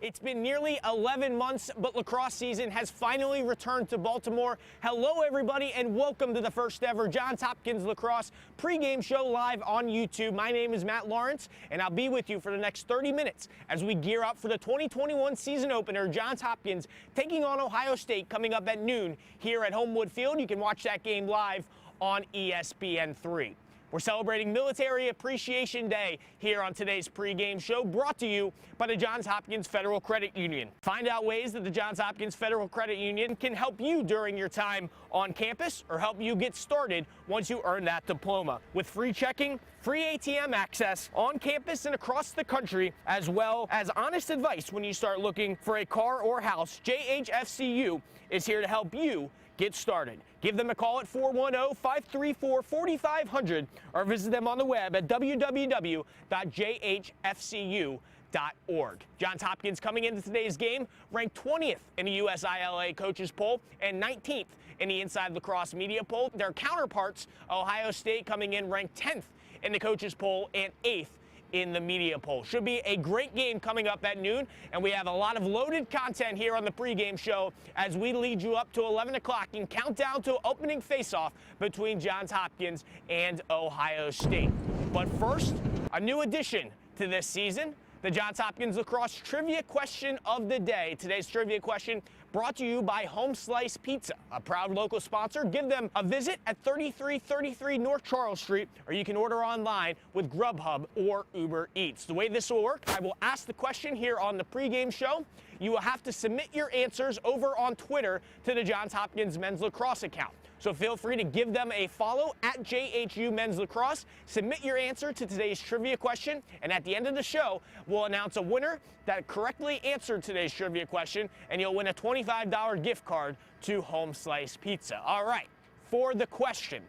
It's been nearly 11 months, but lacrosse season has finally returned to Baltimore. Hello, everybody, and welcome to the first ever Johns Hopkins Lacrosse pregame show live on YouTube. My name is Matt Lawrence, and I'll be with you for the next 30 minutes as we gear up for the 2021 season opener. Johns Hopkins taking on Ohio State coming up at noon here at Homewood Field. You can watch that game live on ESPN3. We're celebrating Military Appreciation Day here on today's pregame show, brought to you by the Johns Hopkins Federal Credit Union. Find out ways that the Johns Hopkins Federal Credit Union can help you during your time on campus or help you get started once you earn that diploma. With free checking, free ATM access on campus and across the country, as well as honest advice when you start looking for a car or house, JHFCU is here to help you get started. Give them a call at 410-534-4500 or visit them on the web at www.jhfcu.org. Johns Hopkins coming into today's game ranked 20th in the USILA coaches poll and 19th in the Inside Lacrosse media poll. Their counterparts, Ohio State, coming in ranked 10th in the coaches poll and 8th in the media poll. Should be a great game coming up at noon, and we have a lot of loaded content here on the pregame show as we lead you up to 11 o'clock and count down to opening face-off between Johns Hopkins and Ohio State. But first, a new addition to this season, the Johns Hopkins Lacrosse Trivia Question of the Day. Today's trivia question brought to you by Home Slice Pizza, a proud local sponsor. Give them a visit at 3333 North Charles Street, or you can order online with Grubhub or Uber Eats. The way this will work, I will ask the question here on the pregame show. You will have to submit your answers over on Twitter to the Johns Hopkins Men's Lacrosse account. So feel free to give them a follow at JHU Men's Lacrosse. Submit your answer to today's trivia question, and at the end of the show, we'll announce a winner that correctly answered today's trivia question, and you'll win a $25 gift card to Home Slice Pizza. All right, for the question.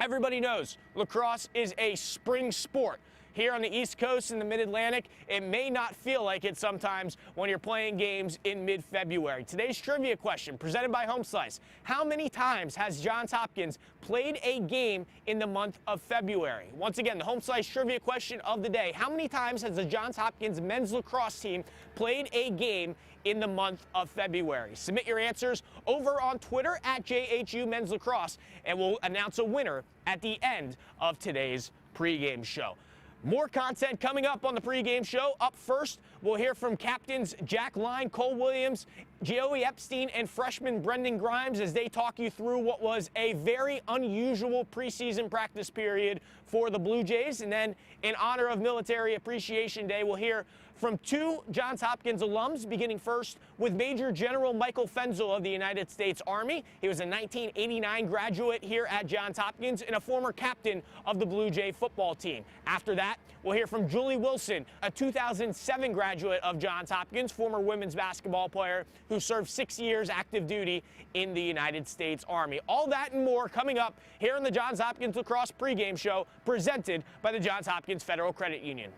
Everybody knows lacrosse is a spring sport. Here on the East Coast and the Mid-Atlantic, it may not feel like it sometimes when you're playing games in mid-February. Today's trivia question, presented by Home Slice. How many times has Johns Hopkins played a game in the month of February? Once again, the Home Slice trivia question of the day. How many times has the Johns Hopkins men's lacrosse team played a game in the month of February? Submit your answers over on Twitter at JHU Men's Lacrosse, and we'll announce a winner at the end of today's pregame show. More content coming up on the pregame show. Up first, we'll hear from captains Jack Line, Cole Williams, Joey Epstein, and freshman Brendan Grimes as they talk you through what was a very unusual preseason practice period for the Blue Jays. And then, in honor of Military Appreciation Day, we'll hear from two Johns Hopkins alums, beginning first with Major General Michael Fenzel of the United States Army. He was a 1989 graduate here at Johns Hopkins and a former captain of the Blue Jay football team. After that, we'll hear from Julie Wilson, a 2007 graduate of Johns Hopkins, former women's basketball player who served 6 years active duty in the United States Army. All that and more coming up here on the Johns Hopkins Lacrosse pregame show, presented by the Johns Hopkins Federal Credit Union.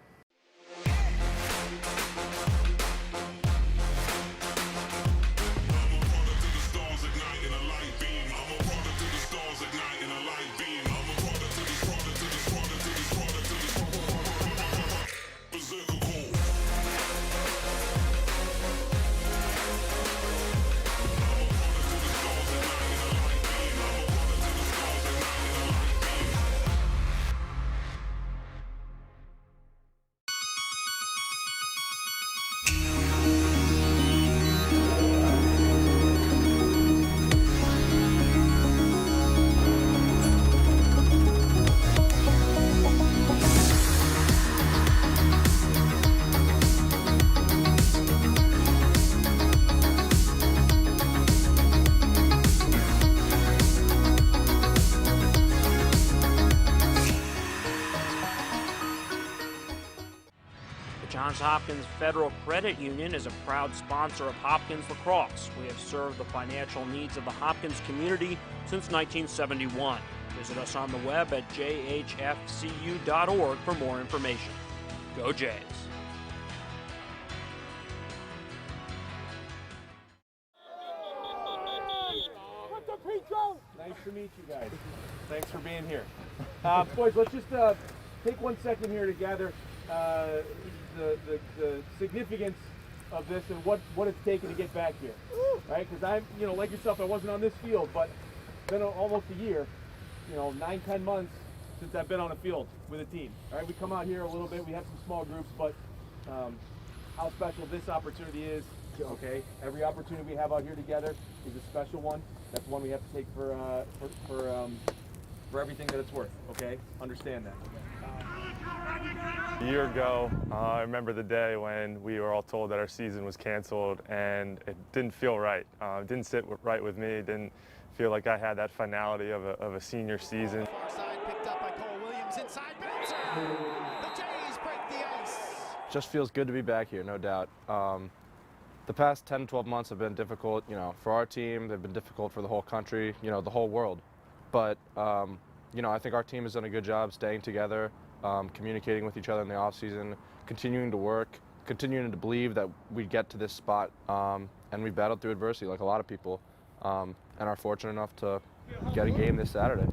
Johns Hopkins Federal Credit Union is a proud sponsor of Hopkins Lacrosse. We have served the financial needs of the Hopkins community since 1971. Visit us on the web at jhfcu.org for more information. Go Jays! Nice to meet you guys. Thanks for being here. Boys, let's just take 1 second here to gather the significance of this and what it's taken to get back here, right? Because I'm, like yourself, I wasn't on this field, but it's been almost a year, 9, 10 months since I've been on a field with a team. All right, we come out here a little bit, we have some small groups, but how special this opportunity is, okay? Every opportunity we have out here together is a special one. That's one we have to take for everything that it's worth, okay? Understand that. A year ago, I remember the day when we were all told that our season was canceled, and it didn't feel right. It didn't sit right with me. It didn't feel like I had that finality of a senior season. Far side picked up by Cole Williams, inside bouncer. The Jays break the ice. Just feels good to be back here, no doubt. The past 10, 12 months have been difficult, for our team. They've been difficult for the whole country, the whole world. But, I think our team has done a good job staying together, communicating with each other in the offseason, continuing to work, continuing to believe that we'd get to this spot. And we battled through adversity like a lot of people, and are fortunate enough to get a game this Saturday.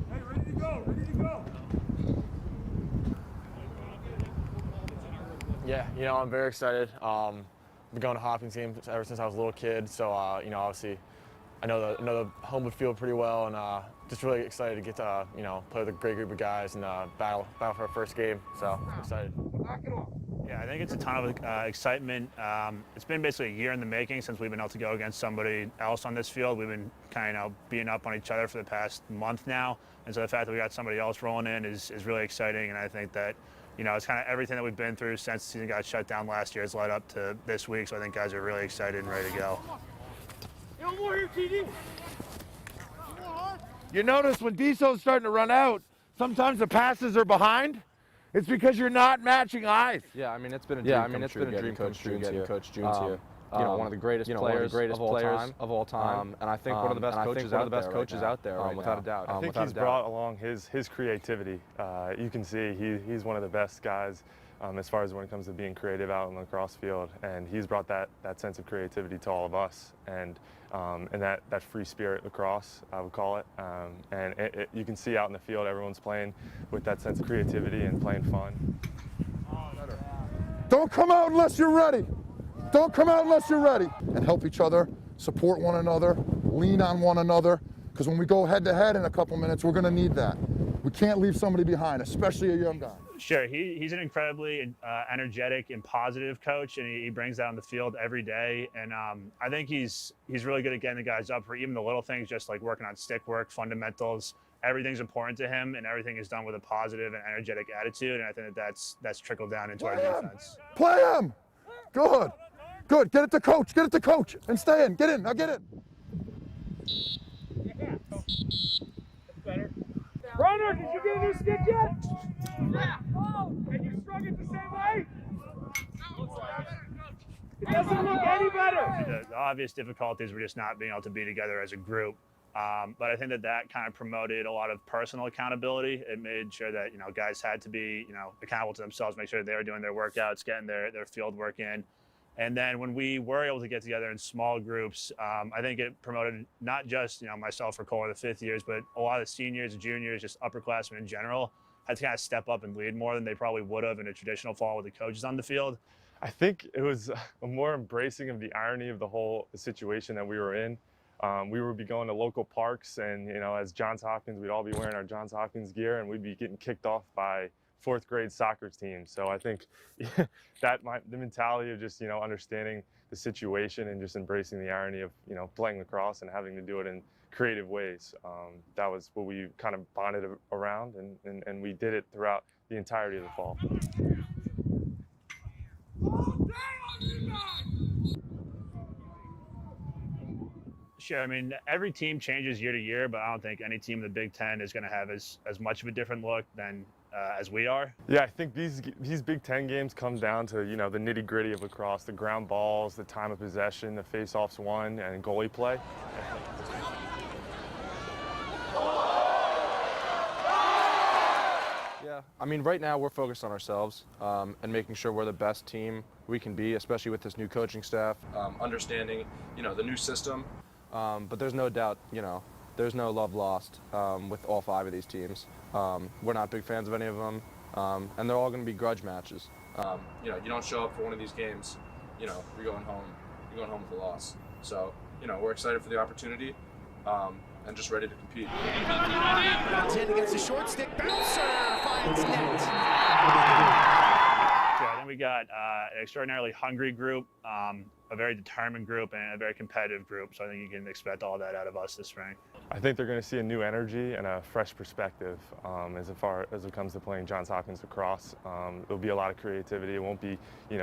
Hey, ready to go, ready to go. Yeah, I'm very excited. I've been going to Hopkins games ever since I was a little kid, so obviously I know the home field pretty well, and just really excited to get to play with a great group of guys and battle for our first game. So I'm excited. Yeah, I think it's a ton of excitement. It's been basically a year in the making since we've been able to go against somebody else on this field. We've been kind of beating up on each other for the past month now, and so the fact that we got somebody else rolling in is really exciting. And I think that it's kind of everything that we've been through since the season got shut down last year has led up to this week. So I think guys are really excited and ready to go. More here, TD. You notice when Diesel's starting to run out, sometimes the passes are behind. It's because you're not matching eyes. Yeah, I mean, it's been a dream come true getting Coach June's here. One of the greatest players of all time. And I think one of the best coaches out there, without a doubt. I think he's brought along his creativity. You can see he's one of the best guys as far as when it comes to being creative out in the lacrosse field, and he's brought that sense of creativity to all of us, and that free spirit lacrosse, I would call it. And you can see out in the field, everyone's playing with that sense of creativity and playing fun. Don't come out unless you're ready. Don't come out unless you're ready. And help each other, support one another, lean on one another, because when we go head to head in a couple minutes, we're going to need that. We can't leave somebody behind, especially a young guy. Sure, he's an incredibly energetic and positive coach, and he brings that on the field every day. And I think he's really good at getting the guys up for even the little things, just like working on stick work, fundamentals. Everything's important to him, and everything is done with a positive and energetic attitude. And I think that's trickled down into our defense. Play him. Good. Good. Get it to coach. Get it to coach. And stay in. Get in. Now get in. Better. Runner, did you get a new stick yet? Yeah. And you strung it the same way? It doesn't look any better. The obvious difficulties were just not being able to be together as a group. But I think that kind of promoted a lot of personal accountability. It made sure that, guys had to be, accountable to themselves, make sure they were doing their workouts, getting their field work in. And then when we were able to get together in small groups, I think it promoted not just, myself or Cole or the fifth years, but a lot of the seniors and juniors, just upperclassmen in general, had to kind of step up and lead more than they probably would have in a traditional fall with the coaches on the field. I think it was a more embracing of the irony of the whole situation that we were in. We would be going to local parks, and as Johns Hopkins, we'd all be wearing our Johns Hopkins gear, and we'd be getting kicked off by fourth grade soccer team. So I think the mentality of just understanding the situation and just embracing the irony of playing lacrosse and having to do it in creative ways. That was what we kind of bonded around, and we did it throughout the entirety of the fall. Sure, I mean, every team changes year to year, but I don't think any team in the Big Ten is going to have as much of a different look than as we are. Yeah, I think these Big Ten games come down to the nitty gritty of lacrosse, the ground balls, the time of possession, the face-offs won, and goalie play. Yeah, I mean, right now we're focused on ourselves and making sure we're the best team we can be, especially with this new coaching staff, understanding, the new system. But there's no doubt, there's no love lost with all 5 of these teams. We're not big fans of any of them, and they're all going to be grudge matches. You don't show up for one of these games you're going home with a loss. So, we're excited for the opportunity and just ready to compete. Runs in against the short stick. Bouncer finds net. So I think we got an extraordinarily hungry group, a very determined group, and a very competitive group. So I think you can expect all that out of us this spring. I think they're going to see a new energy and a fresh perspective as far as it comes to playing Johns Hopkins lacrosse. There'll be a lot of creativity. It won't be,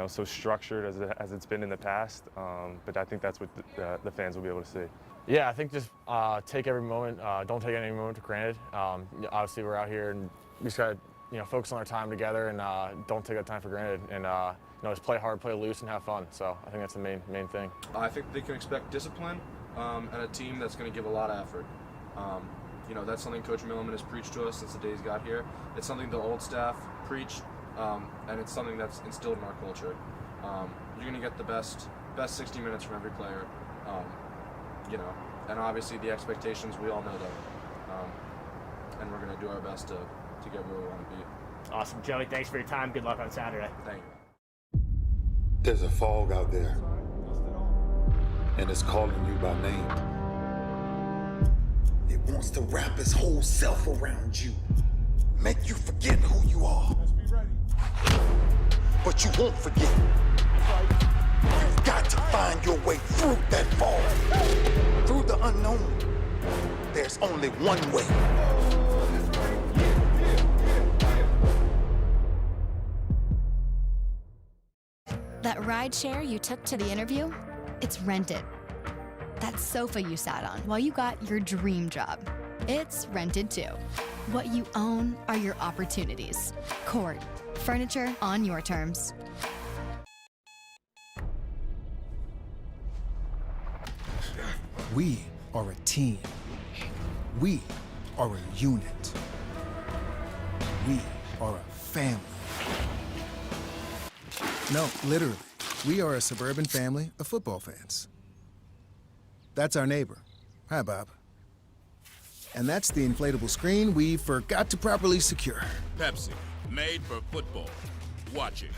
so structured as it's been in the past. But I think that's what the fans will be able to see. Yeah, I think just take every moment. Don't take any moment for granted. Obviously, we're out here and we just got to focus on our time together and don't take that time for granted. And just play hard, play loose, and have fun. So I think that's the main thing. I think they can expect discipline and a team that's going to give a lot of effort. That's something Coach Milliman has preached to us since the day he's got here. It's something the old staff preach, and it's something that's instilled in our culture. You're going to get the best 60 minutes from every player. And obviously the expectations, we all know them. And we're going to do our best to get where we want to be. Awesome, Joey. Thanks for your time. Good luck on Saturday. Thank you. There's a fog out there, and it's calling you by name. It wants to wrap its whole self around you, make you forget who you are. But you won't forget. You've got to find your way through that fog. Through the unknown, there's only one way. That ride share you took to the interview, it's rented. That sofa you sat on while you got your dream job, it's rented too. What you own are your opportunities. Court, furniture on your terms. We are a team. We are a unit. We are a family. No, literally, we are a suburban family of football fans. That's our neighbor. Hi, Bob. And that's the inflatable screen we forgot to properly secure. Pepsi, made for football. Watch it.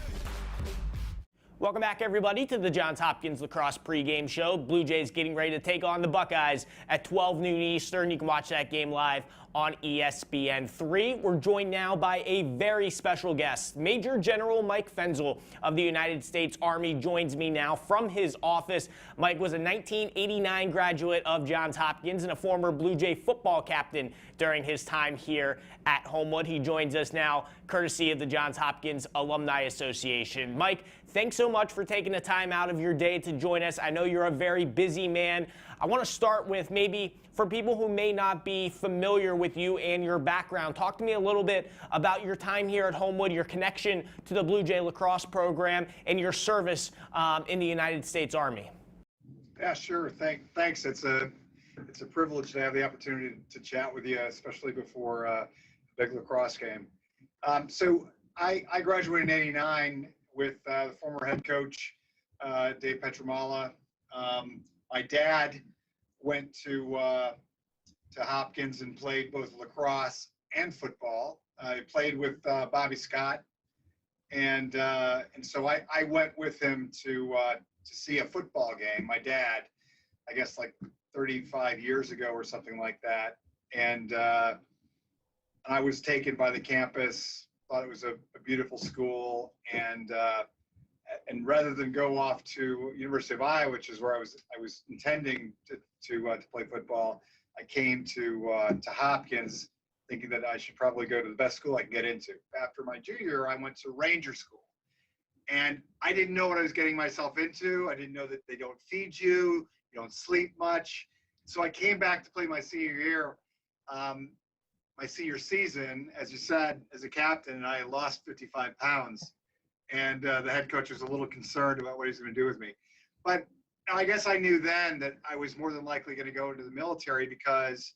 Welcome back, everybody, to the Johns Hopkins Lacrosse pregame show. Blue Jays getting ready to take on the Buckeyes at 12 noon Eastern. You can watch that game live on ESPN3. We're joined now by a very special guest. Major General Mike Fenzel of the United States Army joins me now from his office. Mike was a 1989 graduate of Johns Hopkins and a former Blue Jay football captain during his time here at Homewood. He joins us now courtesy of the Johns Hopkins Alumni Association. Mike, thanks so much for taking the time out of your day to join us. I know you're a very busy man. I want to start with maybe for people who may not be familiar with you and your background, talk to me a little bit about your time here at Homewood, your connection to the Blue Jay lacrosse program, and your service in the United States Army. Yeah, sure. Thanks. It's a privilege to have the opportunity to chat with you, especially before a big lacrosse game. So I graduated in '89 with the former head coach, Dave Petramala. My dad went to Hopkins and played both lacrosse and football. I played with Bobby Scott, and so I went with him to see a football game. My dad, I guess like 35 years ago or something like that, and I was taken by the campus. Thought it was a beautiful school, and rather than go off to University of Iowa, which is where I was intending to play football, I came to Hopkins thinking that I should probably go to the best school I can get into. After my junior year, I went to Ranger School, and I didn't know what I was getting myself into. I didn't know that they don't feed you, you don't sleep much. So I came back to play my senior year. My senior season, as you said, as a captain, and I lost 55 pounds. And the head coach was a little concerned about what he's going to do with me. But I guess I knew then that I was more than likely going to go into the military because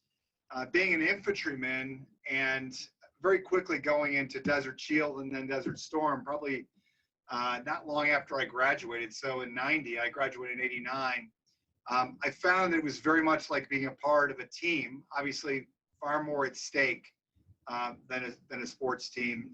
being an infantryman and very quickly going into Desert Shield and then Desert Storm, probably not long after I graduated. So in '90, I graduated in '89. I found that it was very much like being a part of a team, obviously far more at stake than a sports team.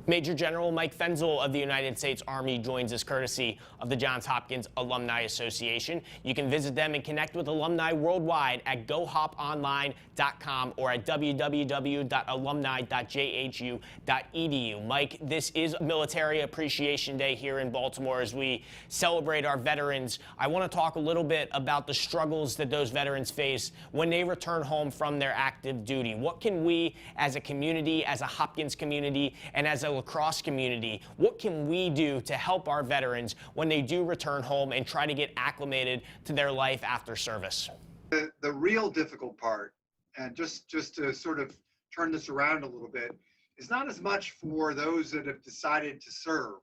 Major General Mike Fenzel of the United States Army joins us courtesy of the Johns Hopkins Alumni Association. You can visit them and connect with alumni worldwide at gohoponline.com or at www.alumni.jhu.edu. Mike, this is Military Appreciation Day here in Baltimore as we celebrate our veterans. I want to talk a little bit about the struggles that those veterans face when they return home from their active duty. What can we as a community, as a Hopkins community, and as a lacrosse community, what can we do to help our veterans when they do return home and try to get acclimated to their life after service? The real difficult part, and just to sort of turn this around a little bit, is not as much for those that have decided to serve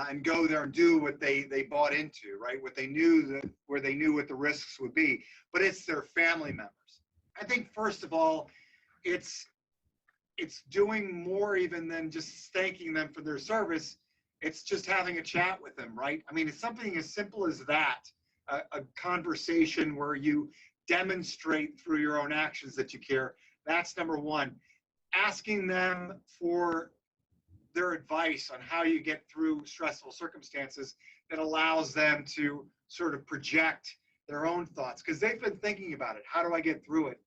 and go there and do what they bought into, right? What they knew, where they knew what the risks would be, but it's their family members. I think first of all, it's doing more even than just thanking them for their service. It's just having a chat with them, right? I mean, it's something as simple as that, a conversation where you demonstrate through your own actions that you care. That's number one. Asking them for their advice on how you get through stressful circumstances that allows them to sort of project their own thoughts, because they've been thinking about it. How do I get through it?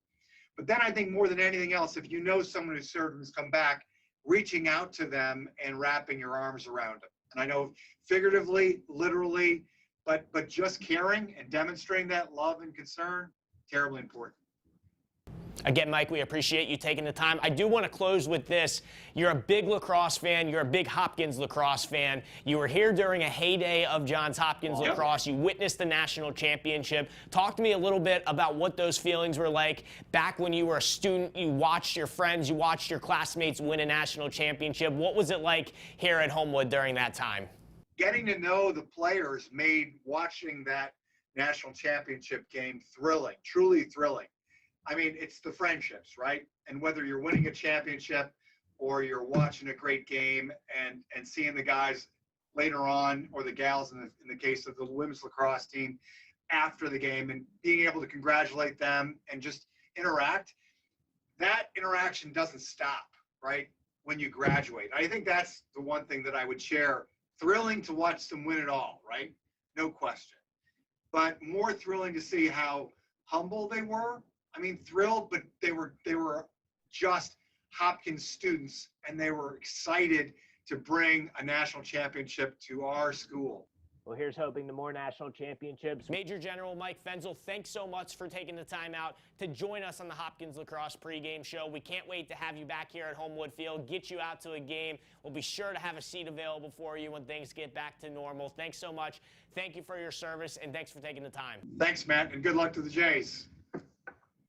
But then I think more than anything else, if you know someone who's served and has come back, reaching out to them and wrapping your arms around them. And I know figuratively, literally, but just caring and demonstrating that love and concern, terribly important. Again, Mike, we appreciate you taking the time. I do want to close with this. You're a big lacrosse fan. You're a big Hopkins lacrosse fan. You were here during a heyday of Johns Hopkins lacrosse. You witnessed the national championship. Talk to me a little bit about what those feelings were like back when you were a student. You watched your friends, you watched your classmates win a national championship. What was it like here at Homewood during that time? Getting to know the players made watching that national championship game thrilling, truly thrilling. I mean, it's the friendships, right? And whether you're winning a championship or you're watching a great game and seeing the guys later on, or the gals in the case of the women's lacrosse team after the game, and being able to congratulate them and just interact, that interaction doesn't stop, right, when you graduate. I think that's the one thing that I would share. Thrilling to watch them win it all, right? No question. But more thrilling to see how humble they were. I mean, thrilled, but they were just Hopkins students, and they were excited to bring a national championship to our school. Well, here's hoping to more national championships. Major General Mike Fenzel, thanks so much for taking the time out to join us on the Hopkins Lacrosse pregame show. We can't wait to have you back here at Homewood Field, get you out to a game. We'll be sure to have a seat available for you when things get back to normal. Thanks so much. Thank you for your service, and thanks for taking the time. Thanks, Matt, and good luck to the Jays.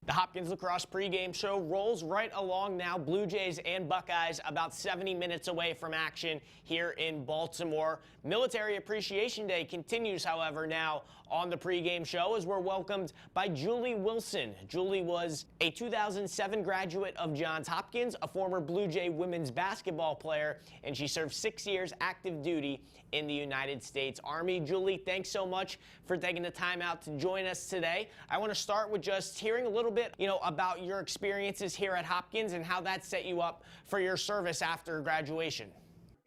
The Hopkins Lacrosse pregame show rolls right along now. Blue Jays and Buckeyes about 70 minutes away from action here in Baltimore. Military Appreciation Day continues, however, now on the pregame show as we're welcomed by Julie Wilson. Julie was a 2007 graduate of Johns Hopkins, a former Blue Jay women's basketball player, and she served 6 years active duty in the United States Army. Julie, thanks so much for taking the time out to join us today. I want to start with just hearing a little bit, about your experiences here at Hopkins and how that set you up for your service after graduation.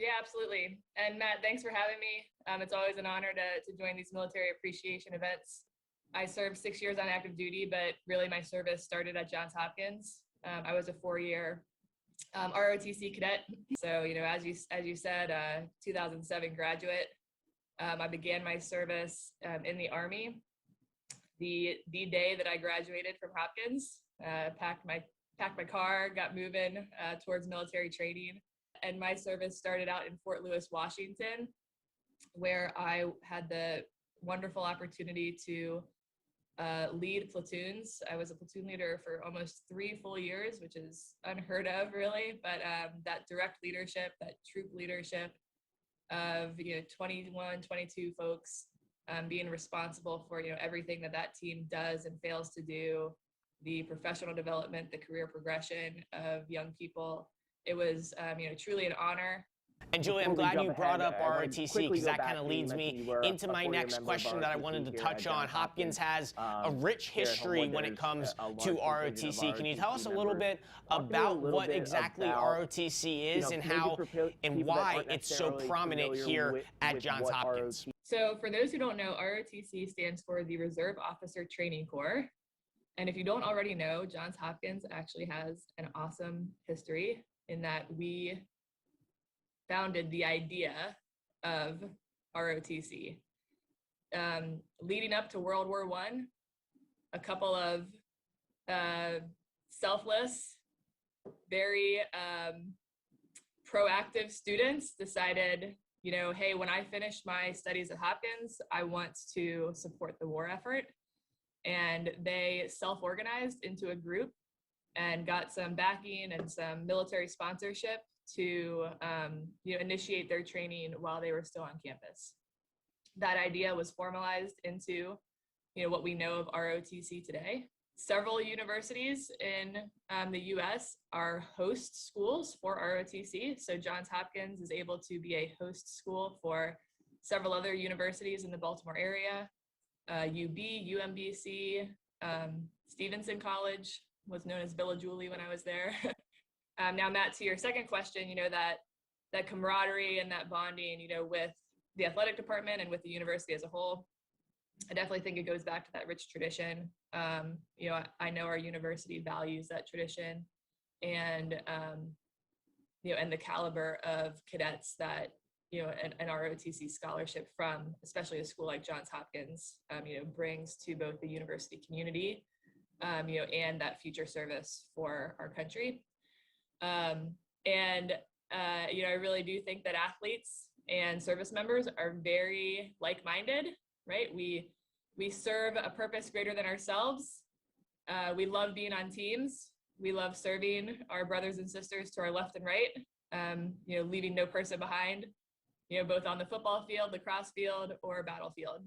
Yeah, absolutely. And Matt, thanks for having me. It's always an honor to join these military appreciation events. I served 6 years on active duty, but really my service started at Johns Hopkins. I was a 4-year ROTC cadet. So, as you said, 2007 graduate. I began my service in the Army. The day that I graduated from Hopkins, packed my car, got moving towards military training, and my service started out in Fort Lewis, Washington, where I had the wonderful opportunity to lead platoons. I was a platoon leader for almost 3 full years, which is unheard of, really. But that direct leadership, that troop leadership of 21, 22 folks, being responsible for everything that team does and fails to do, the professional development, the career progression of young people. It was truly an honor. And Julie, I'm glad you brought up ROTC because that kind of leads me into my next question that I wanted to touch on. Hopkins has a rich history when it comes to ROTC. Can you tell us a little bit about what exactly ROTC is and how and why it's so prominent here at Johns Hopkins? So for those who don't know, ROTC stands for the Reserve Officer Training Corps. And if you don't already know, Johns Hopkins actually has an awesome history in that we founded the idea of ROTC. Leading up to World War I, a couple of selfless, very proactive students decided, you know, hey, when I finish my studies at Hopkins, I want to support the war effort. And they self-organized into a group and got some backing and some military sponsorship to initiate their training while they were still on campus. That idea was formalized into what we know of ROTC today. Several universities in the US are host schools for ROTC. So Johns Hopkins is able to be a host school for several other universities in the Baltimore area. UB, UMBC, Stevenson College was known as Villa Julie when I was there. Now, Matt, to your second question, that camaraderie and that bonding, with the athletic department and with the university as a whole, I definitely think it goes back to that rich tradition. I know our university values that tradition and, and the caliber of cadets that, an ROTC scholarship from, especially a school like Johns Hopkins, brings to both the university community, and that future service for our country. I really do think that athletes and service members are very like-minded, right? We serve a purpose greater than ourselves. We love being on teams. We love serving our brothers and sisters to our left and right, leaving no person behind, both on the football field, lacrosse field, or battlefield.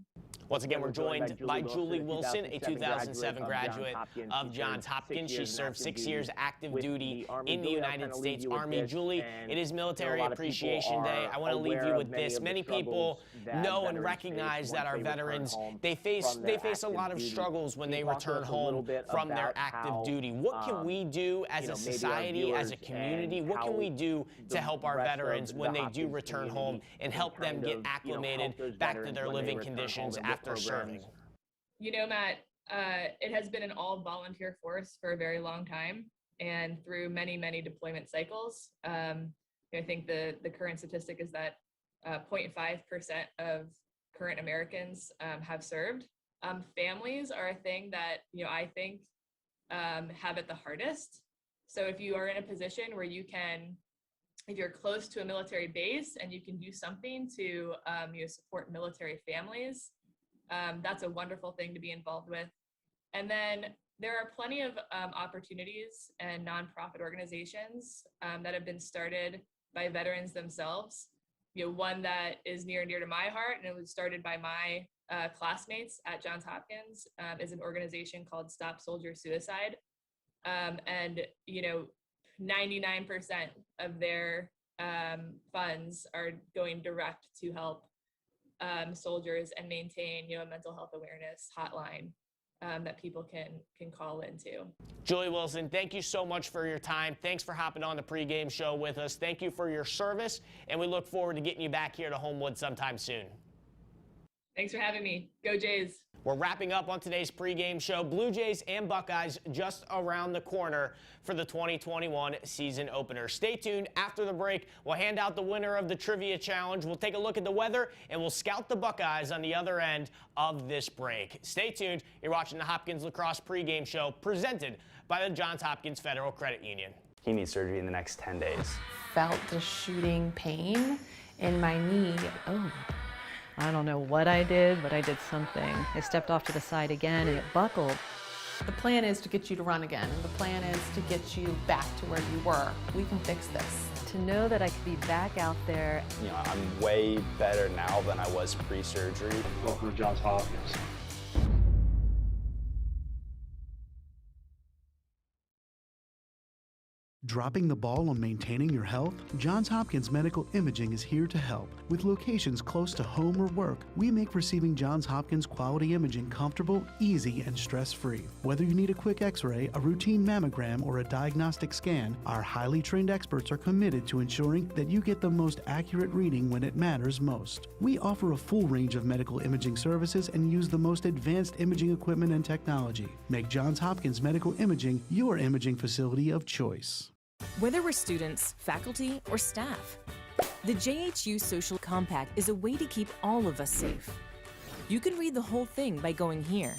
Once again, we're joined by Julie Wilson, a 2007 graduate of Johns Hopkins. She served 6 years active duty in the United States Army. Julie, it is Military Appreciation Day. I want to leave you with this. Many people know and recognize that our veterans, they face a lot of struggles when they return home from their active duty. What can we do as a society, as a community? What can we do to help our veterans when they do return home and help them get acclimated back to their living conditions after serving? Matt, it has been an all-volunteer force for a very long time, and through many, many deployment cycles. I think the current statistic is that 0.5% of current Americans have served. Families are a thing that I think have it the hardest. So if you are in a position where you can, if you're close to a military base and you can do something to support military families, that's a wonderful thing to be involved with. And then there are plenty of opportunities and nonprofit organizations that have been started by veterans themselves. One that is near and dear to my heart, and it was started by my classmates at Johns Hopkins, is an organization called Stop Soldier Suicide. And 99% of their funds are going direct to help soldiers and maintain a mental health awareness hotline that people can call into. Julie Wilson, thank you so much for your time. Thanks for hopping on the pregame show with us. Thank you for your service, and we look forward to getting you back here to Homewood sometime soon. Thanks for having me. Go Jays. We're wrapping up on today's pregame show. Blue Jays and Buckeyes just around the corner for the 2021 season opener. Stay tuned. After the break, we'll hand out the winner of the trivia challenge. We'll take a look at the weather, and we'll scout the Buckeyes on the other end of this break. Stay tuned. You're watching the Hopkins Lacrosse pregame show presented by the Johns Hopkins Federal Credit Union. He needs surgery in the next 10 days. Felt the shooting pain in my knee. Oh. I don't know what I did, but I did something. I stepped off to the side again and it buckled. The plan is to get you to run again. The plan is to get you back to where you were. We can fix this. To know that I could be back out there. I'm way better now than I was pre-surgery. Welcome to Johns Hopkins. Dropping the ball on maintaining your health? Johns Hopkins Medical Imaging is here to help. With locations close to home or work, we make receiving Johns Hopkins quality imaging comfortable, easy, and stress-free. Whether you need a quick x-ray, a routine mammogram, or a diagnostic scan, our highly trained experts are committed to ensuring that you get the most accurate reading when it matters most. We offer a full range of medical imaging services and use the most advanced imaging equipment and technology. Make Johns Hopkins Medical Imaging your imaging facility of choice. Whether we're students, faculty, or staff, the JHU Social Compact is a way to keep all of us safe. You can read the whole thing by going here.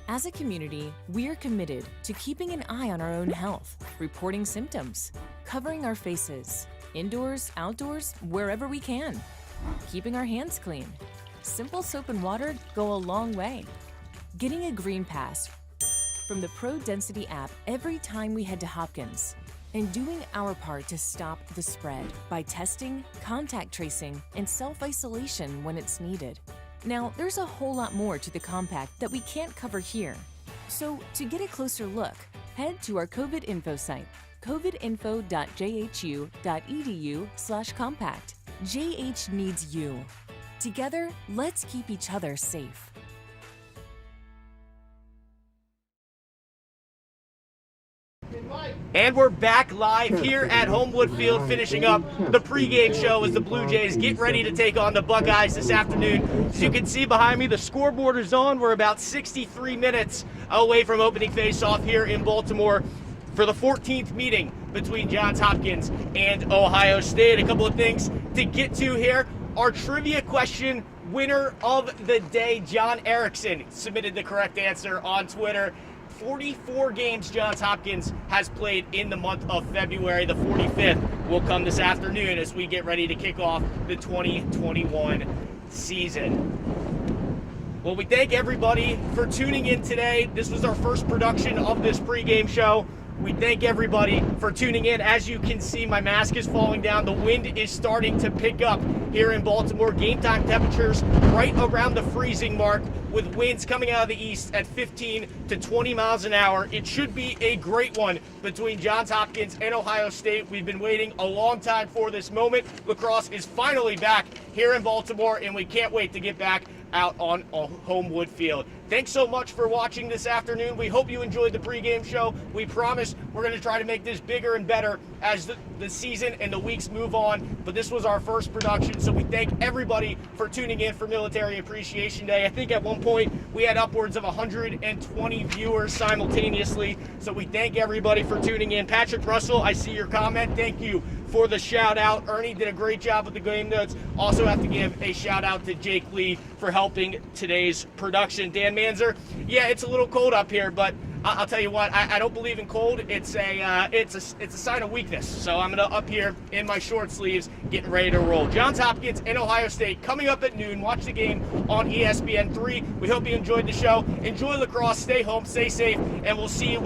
As a community, we are committed to keeping an eye on our own health, reporting symptoms, covering our faces, indoors, outdoors, wherever we can, keeping our hands clean. Simple soap and water go a long way. Getting a green pass from the Pro Density app every time we head to Hopkins, and doing our part to stop the spread by testing, contact tracing, and self-isolation when it's needed. Now, there's a whole lot more to the compact that we can't cover here. So, to get a closer look, head to our COVID info site, covidinfo.jhu.edu/compact. JH needs you. Together, let's keep each other safe. And we're back live here at Homewood Field, finishing up the pregame show as the Blue Jays get ready to take on the Buckeyes this afternoon. As you can see behind me, the scoreboard is on. We're about 63 minutes away from opening face-off here in Baltimore for the 14th meeting between Johns Hopkins and Ohio State. A couple of things to get to here. Our trivia question, winner of the day, John Erickson, submitted the correct answer on Twitter. 44 games Johns Hopkins has played in the month of February. The 45th will come this afternoon as we get ready to kick off the 2021 season. Well, we thank everybody for tuning in today. This was our first production of this pregame show. We thank everybody for tuning in. As you can see, my mask is falling down. The wind is starting to pick up here in Baltimore. Game time temperatures right around the freezing mark with winds coming out of the east at 15 to 20 miles an hour. It should be a great one between Johns Hopkins and Ohio State. We've been waiting a long time for this moment. Lacrosse is finally back here in Baltimore, and we can't wait to get back out on Homewood Field. Thanks so much for watching this afternoon. We hope you enjoyed the pregame show. We promise we're going to try to make this bigger and better as the season and the weeks move on. But this was our first production, so we thank everybody for tuning in for Military Appreciation Day. I think at one point we had upwards of 120 viewers simultaneously, so we thank everybody for tuning in. Patrick Russell, I see your comment. Thank you for the shout out. Ernie did a great job with the game notes. Also have to give a shout out to Jake Lee for helping today's production. Dan Manzer, yeah, it's a little cold up here, but I'll tell you what, I don't believe in cold. It's a sign of weakness. So I'm gonna up here in my short sleeves, getting ready to roll. Johns Hopkins and Ohio State coming up at noon. Watch the game on ESPN3. We hope you enjoyed the show. Enjoy lacrosse. Stay home. Stay safe, and we'll see you.